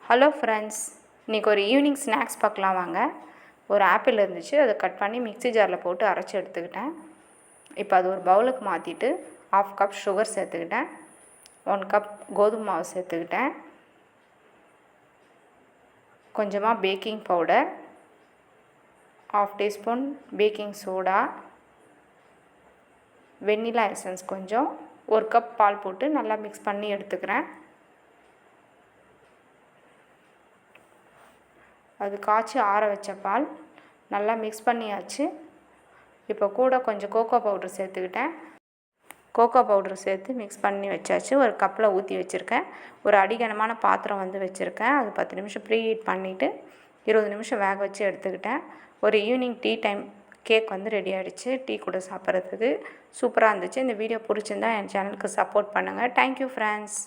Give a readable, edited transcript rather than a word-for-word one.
Hello friends, இன்றைக்கி ஒரு evening snacks பார்க்கலாம் வாங்க. ஒரு ஆப்பிள் இருந்துச்சு, அதை கட் பண்ணி மிக்ஸி ஜாரில் போட்டு அரைச்சி எடுத்துக்கிட்டேன். இப்போ அது ஒரு பவுலுக்கு மாற்றிட்டு 1/2 கப் சுகர் சேர்த்துக்கிட்டேன், 1 கப் கோதுமை மாவு சேர்த்துக்கிட்டேன், கொஞ்சமாக baking powder, 1/2 teaspoon baking soda, vanilla essence கொஞ்சம், 1 கப் பால் போட்டு நல்லா மிக்ஸ் பண்ணி எடுத்துக்கிறேன். அது காய்ச்சி ஆற வச்ச பால் நல்லா மிக்ஸ் பண்ணியாச்சு. இப்போ கூட கொஞ்சம் கோகோ பவுட்ரு சேர்த்துக்கிட்டேன். கோகோ பவுட்ரு சேர்த்து மிக்ஸ் பண்ணி வச்சாச்சு. ஒரு கப்பில் ஊற்றி வச்சுருக்கேன். ஒரு அடிகனமான பாத்திரம் வச்சுருக்கேன். அது 10 நிமிஷம் ப்ரீ ஹீட் பண்ணிவிட்டு 20 நிமிஷம் வேக வச்சு எடுத்துக்கிட்டேன். ஒரு evening tea time cake ready ஆகிடுச்சு. டீ கூட சாப்பிட்றதுக்கு சூப்பராக இருந்துச்சு. இந்த வீடியோ பிடிச்சிருந்தா என் சேனலுக்கு சப்போர்ட் பண்ணுங்கள். Thank you friends.